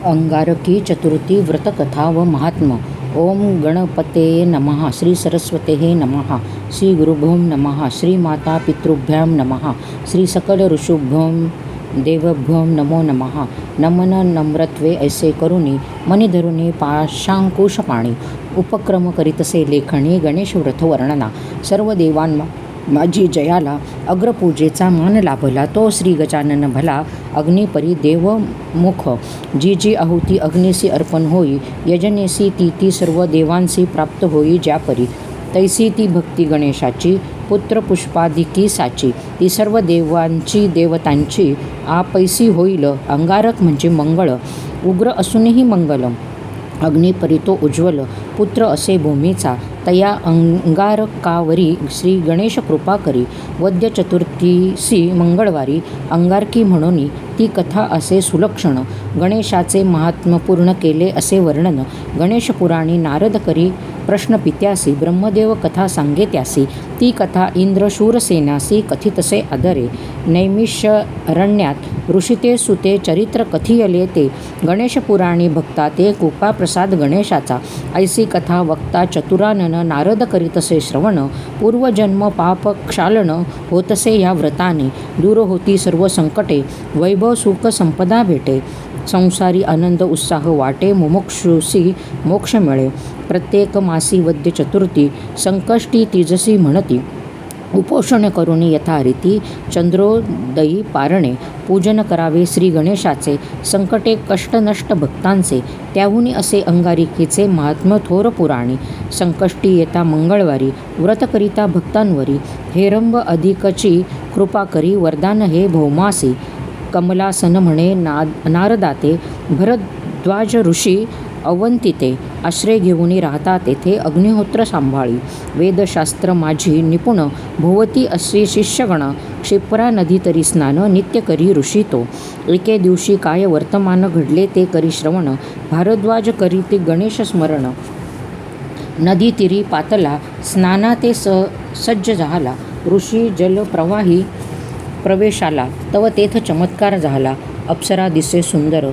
अंगारकी चतुर्थी व्रतकथा व महात्म्य. ओम गणपते नमः. श्री सरस्वते नमः. श्री गुरुभ्यो नमः. श्री माता पितृभ्यां नमः. श्री सकल ऋषुभ्यो देवभ्यो नमो नमः. नमन नम्रत्वे ऐसे करुणी मनी धरुणी पाशांकुशपाणी. उपक्रम करीतसे लेखणी गणेश व्रत वर्णना. सर्व देवांना माझी जयाला अग्रपूजेचा मान लाभला. तो श्री गजानन भला अग्निपरी देवमुख. जी जी आहुती अग्नीसी अर्पण होई. यजनेसी ती ती सर्व देवांसी प्राप्त होई. ज्यापरी तैसी ती भक्ती गणेशाची पुत्र पुष्पादिकी साची. ती सर्व देवांची देवतांची आपैसी होईल. अंगारक म्हणजे मंगळ. उग्र असूनही मंगल. अग्निपरी तो उज्ज्वल. पुत्र असे भूमीचा. तया अंगारकावरी श्री गणेश कृपा करी. वद्य चतुर्थीसी मंगळवारी अंगारकी म्हणून ती कथा असे सुलक्षण. गणेशाचे महात्म्य पूर्ण केले असे वर्णन. गणेश पुराणी नारद करी प्रश्न पित्यासी. ब्रह्मदेव कथा सांगे त्यासी. ती कथा इंद्र शूरसेनासी कथितसे आदरे. नैमिषारण्यात ऋषिते सुते चरित्र कथियले ते. गणेश पुराणी भक्ता ते कृपा प्रसाद गणेशाचा. ऐसी कथा वक्ता चतुरानन नारद करीतसे श्रवण. पूर्वजन्म पाप क्षालन होतसे या व्रताने. दूर होती सर्व संकटे. वैभव सुख संपदा भेटे. संसारी आनंद उत्साह वाटे. मुमुक्षुसी मोक्ष मिळे. प्रत्येक मासी वद्य चतुर्थी संकष्टी तिजसी म्हणती. उपोषण करुणी यथारीती चंद्रोदयी पारणे. पूजन करावे श्री गणेशाचे. संकटे कष्ट नष्ट भक्तांचे. त्याहुनी असे अंगारिकेचे महात्म्य थोर पुराणी. संकष्टी येता मंगळवारी व्रत करिता भक्तांवरी. हेरंब अधिकची कृपा करी वरदान हे भौमासी. कमलासन म्हणे नारदाते. भरद्वाज ऋषी अवंतिते. आश्रय घेऊनी राहता तेथे अग्निहोत्र सांभाळी. वेदशास्त्र माझी निपुण भोवती अशी शिष्यगण. क्षिप्रा नदी तरी स्नान नित्य करी ऋषी तो. एके दिवशी काय वर्तमान घडले ते करी श्रवण. भारद्वाज करीती गणेश स्मरण. नदी तिरी पातला स्नाना ते सज्ज झाला. ऋषी जलप्रवाही प्रवेशाला. तव तेथ चमत्कार झाला. अप्सरा दिसे सुंदर.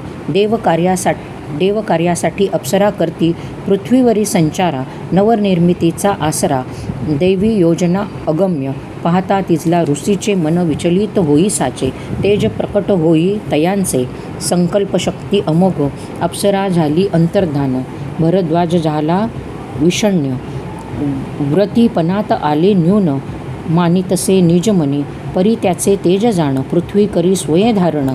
देवकार्यासाठी अप्सरा करती पृथ्वीवरी संचारा. नवनिर्मितीचा आसरा. दैवी योजना अगम्य. पाहता तिजला ऋषीचे मन विचलित होई साचे. तेज प्रकट होई तयांचे. संकल्पशक्ती अमोघ. अप्सरा झाली अंतर्धान. भरद्वाज झाला विषण्ण. व्रतीपणात आले न्यून. मानितसे निजमनी. परी त्याचे तेज जाण. पृथ्वी करी स्वये धारण.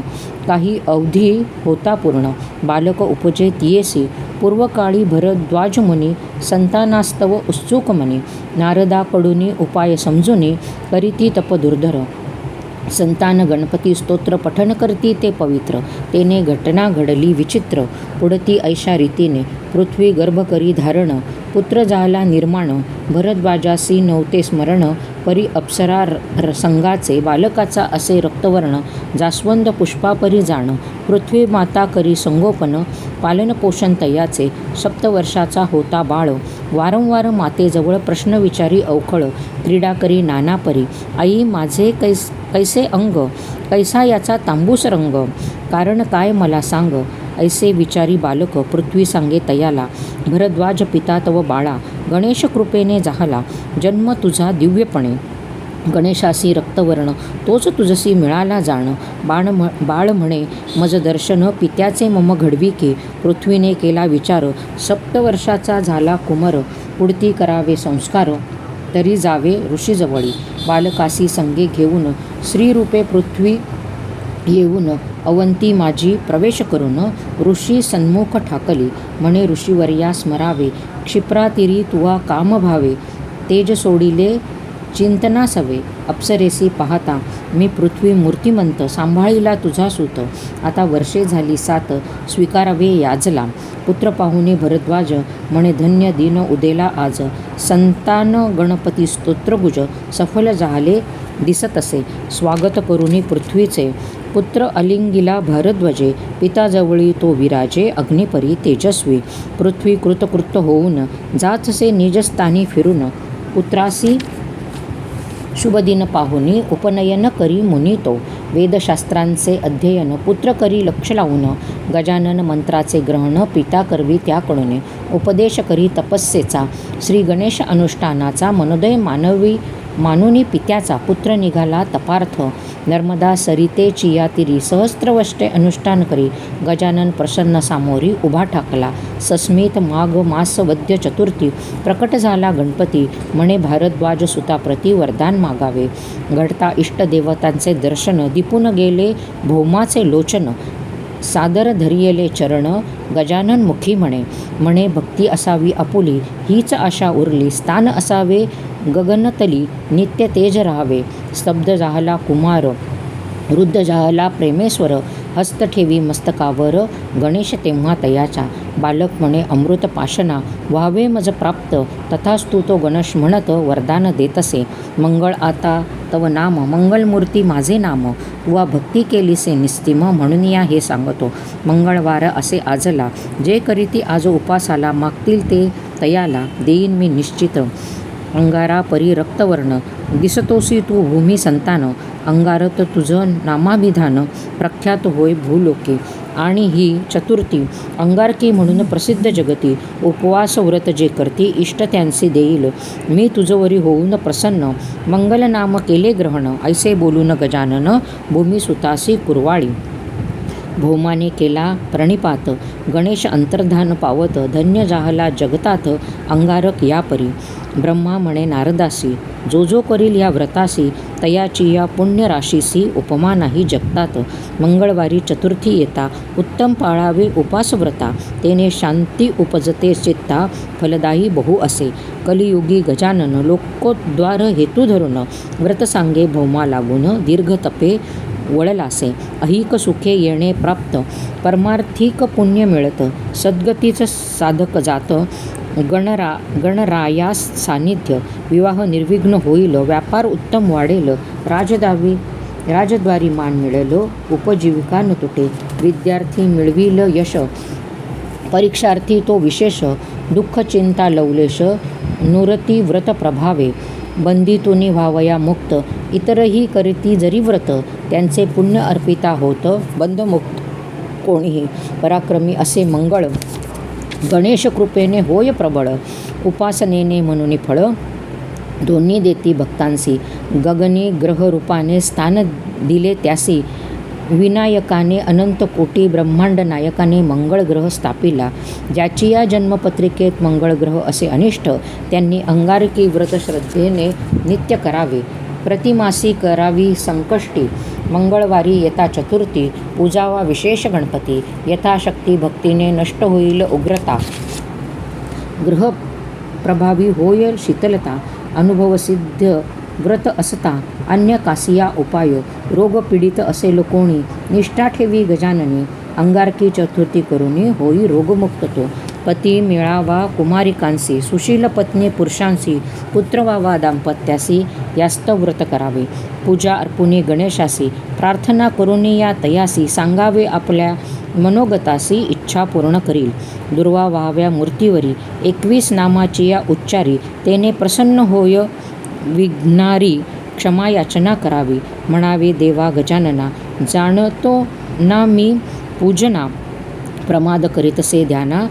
काही अवधी होता पूर्ण. बालक उपजे तियेसी. पूर्वकाळी भरद्वाज मुनी संतानास्तव उत्सुक मनी. नारदाकडून उपाय समजुनी करीती तप दुर्धर. संतान गणपती स्तोत्र पठन करती ते पवित्र. तेने घटना घडली विचित्र. पुढती ऐशा रीतीने पृथ्वी गर्भ करी धारण. पुत्र झाला निर्माण. भरद्वाजासी नव्हते स्मरण. परी अप्सरा संगाचे. बालकाचा असे रक्तवर्ण. जास्वंद पुष्पापरी जाण. पृथ्वी माता करी संगोपन. पालनपोषण तयाचे. सप्तवर्षाचा होता बाळ. वारंवार मातेजवळ प्रश्न विचारी अवखळ. क्रीडा करी नाना परी. आई माझे कैसे अंग. कैसा याचा तांबूस रंग. कारण काय मला सांग. ऐसे विचारी बालक पृथ्वी सांगे तयाला. भरद्वाज पिता तव बाळा. गणेश कृपेने झाला जन्म तुझा दिव्यपणे. गणेशासी रक्तवर्ण तोच तुझसी मिळाला जाण. बाळ म्हणे मज दर्शन पित्याचे मम घडविके. पृथ्वीने केला विचार. सप्तवर्षाचा झाला कुमर. पुढती करावे संस्कार. तरी जावे ऋषीजवळी. बालकासी संगे घेऊन श्रीरूपे पृथ्वी येऊन. अवंती माझी प्रवेश करून ऋषी सन्मुख ठाकली. म्हणे ऋषीवर्या स्मरावे. क्षिप्रातिरी तुवा काम भावे. तेज सोडिले चिंतनासवे. अप्सरेसी पाहता मी पृथ्वी मूर्तिमंत. सांभाळीला तुझा सूत. आता वर्षे झाली 7. स्वीकारावे याजला. पुत्र पाहुणे भरद्वाज म्हणे धन्य दिन उदेला आज. संतान गणपती स्तोत्रगुज सफल झाले दिसत असे. स्वागत करुणी पृथ्वीचे. पुत्र अलिंगिला भरद्वजे. पिताजवळी तो विराजे अग्निपरी तेजस्वी. पृथ्वी कृतकृत होऊन जातसे निजस्थानी फिरून. पुत्रासी शुभदिन पाहुनी उपनयन करी मुनी तो. वेदशास्त्रांचे अध्ययन पुत्र करी लक्ष लावून, गजानन मंत्राचे ग्रहण पिता करवी त्याकडून, उपदेश करी तपस्येचा श्री गणेश अनुष्ठानाचा मनोदय मानुनी पित्याचा पुत्र निघाला तपार्थ, नर्मदा सरिते चिया तिरी सहस्त्रवष्टे अनुष्ठान करी, गजानन प्रसन्न सामोरी उभा ठाकला, सस्मित माघ मास वद्य चतुर्थी प्रकट झाला गणपती, म्हणे भारद्वाज सुताप्रती वरदान मागावे, घडता इष्टदेवतांचे दर्शन, दीपून गेले भौमाचे लोचन, सादर धरियले चरण, गजानन मुखी म्हणे भक्ती असावी आपुली, हीच आशा उरली, स्थान असावे गगनतली, नित्य तेज राहावे, स्तब्ध झाला कुमार, वृद्ध झाला प्रेमेश्वर, हस्त ठेवी मस्तकावर, गणेश तेव्हा तयाचा, बालक म्हणे अमृत पाशना, व्हावे मज प्राप्त, तथास्तु तो गणेश म्हणत वरदान देतसे, मंगळ आता तव नाम, मंगलमूर्ती माझे नाम, तुवा भक्ती केलीसे निस्तिम, म्हणून या हे सांगतो, मंगळवार असे आजला, जे करीती आज उपासाला, मागतील ते तयाला देईन मी निश्चित, अंगारा परी रक्तवर्ण, दिसतोसी तू भूमी संतान, अंगारत तुझं नामाभिधान, प्रख्यात होय भूलोके, आणि ही चतुर्थी अंगारकी म्हणून प्रसिद्ध जगती, उपवास व्रत जे करती इष्ट त्यांचे देईल, मी तुझवरी होऊन प्रसन्न, मंगलनाम केले ग्रहण, ऐसे बोलून गजानन भूमी सुतासी कुरवाळी, भौमाने केला प्रणिपात, गणेश अंतर्धान पावत, धन्य जाहला जगतात अंगारक या परी, ब्रह्मा म्हणे नारदासी, जो जो करील या व्रतासी, तयाची या पुण्यराशीसी उपमा नाही जगतात, मंगळवारी चतुर्थी येता, उत्तम पाळावे उपास व्रता, तेने शांती उपजते चित्ता, फलदायी बहु असे, कलियुगी गजानन लोकोद्वार हेतू धरून, व्रत सांगे भौमा लागून, दीर्घ तपे वळलासे, अहिक सुखे येणे प्राप्त, परमार्थिक पुण्य मिळत, सद्गतीच साधक जात, गणरायास सानिध्य, विवाह निर्विघ्न होईल, व्यापार उत्तम वाढेल, राजद्वारी मान मिळेल, उपजीविका न तुटे, विद्यार्थी मिळविल यश, परीक्षार्थी तो विशेष, दुःख चिंता लवलेश, नुरती व्रत प्रभावे, बंदितुनी व्हावया मुक्त, इतरही करीती जरी व्रत, त्यांचे पुण्य अर्पिता होत, बंधमुक्त कोणीही, पराक्रमी असे मंगळ, गणेश कृपेने होय प्रबळ, उपासनेने म्हणून फळ, दोन्ही देती भक्तांसी, गगनी ग्रहरूपाने स्थान दिले त्यासी, विनायकाने अनंत कोटी, ब्रह्मांड नायकाने मंगळ ग्रह स्थापिला, ज्याची या जन्मपत्रिकेत मंगळ ग्रह असे अनिष्ट, त्यांनी अंगारकी व्रत श्रद्धेने नित्य करावे, प्रतिमासी करावी संकष्टी, मंगळवारी येता चतुर्थी, पूजावा विशेष गणपती, यथाशक्ती भक्तीने नष्ट होईल उग्रता, ग्रह प्रभावी होय शीतलता, अनुभवसिद्ध व्रत असता, अन्य कासिया उपाय, रोग पीडित असेल कोणी, निष्ठा ठेवी गजाननी, अंगारकी चतुर्थी करुणी होई रोगमुक्त तो, पती मिळावा कुमारिकांसी, सुशील पत्नी पुरुषांसी, पुत्र व्हावा दाम्पत्यासी, यास्त व्रत करावे, पूजा अर्पुनी गणेशासी, प्रार्थना करुणी या तयासी, सांगावे आपल्या मनोगतासी, इच्छा पूर्ण करील, दुर्वा व्हाव्या मूर्तीवरी, 21 नामाची या उच्चारी, तेने प्रसन्न होय विघ्नारी, क्षमा याचना करावी, म्हणावे देवा गजानना, जाणतो ना मी पूजना, प्रमाद करीतसे ध्याना,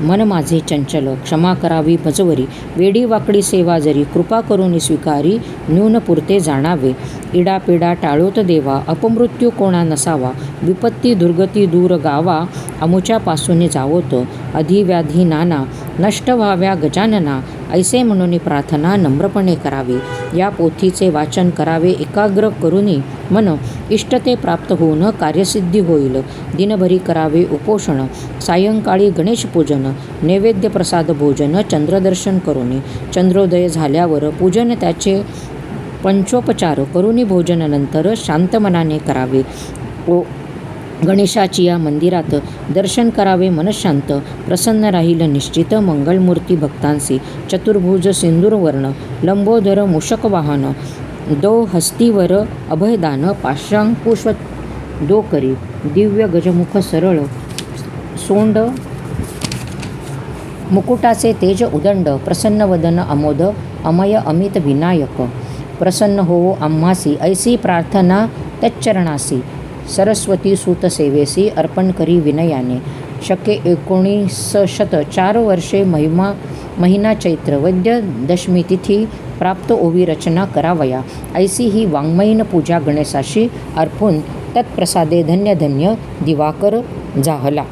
मन माझे चंचल, क्षमा करावी भजवरी, वेडी वाकडी सेवा जरी, कृपा करून स्वीकारी, न्यून पुरते जाणावे, इडापिडा टाळोत देवा, अपमृत्यू कोणा नसावा, विपत्ती दुर्गती दूर गावा, अमुच्यापासून जावोत, अधिव्याधी नाना, नष्ट व्हाव्या गजानना, ऐसे म्हणून प्रार्थना नम्रपणे करावी, या पोथीचे वाचन करावे एकाग्र करुनी मन, इष्टते प्राप्त होऊन कार्यसिद्धी होईल, दिनभरी करावे उपोषण, सायंकाळी गणेश पूजन, नैवेद्य प्रसाद भोजन, चंद्रदर्शन करुनी, चंद्रोदय झाल्यावर पूजन त्याचे पंचोपचार करुनी, भोजनानंतर शांत मनाने करावे, गणेशाची या मंदिरात दर्शन करावे मनशांत, प्रसन्न राहील निश्चित, मंगलमूर्ती भक्तांसी, चतुर्भुज सिंदूरवर्ण, लंबोदर मूषक वाहन, दो हस्तीवर अभयदान, पाशांकुश दो करी, दिव्य गजमुख सरळ, सोंड मुकुटाचे तेज उदंड, प्रसन्न वदन अमोद, अमय अमित विनायक, प्रसन्न होवो आम्हासी, ऐसी प्रार्थना तच्चरणासी सरस्वती सूत सेवेसी अर्पण करी विनयाने. शके 1904 वर्षे महिना चैत्र वैद्य दशमी तिथी प्राप्त ओवी रचना करावया. ऐसी ही वाङ्मयीन पूजा गणेशाशी अर्पून तत्प्रसादे धन्य धन्य दिवाकर जाहला.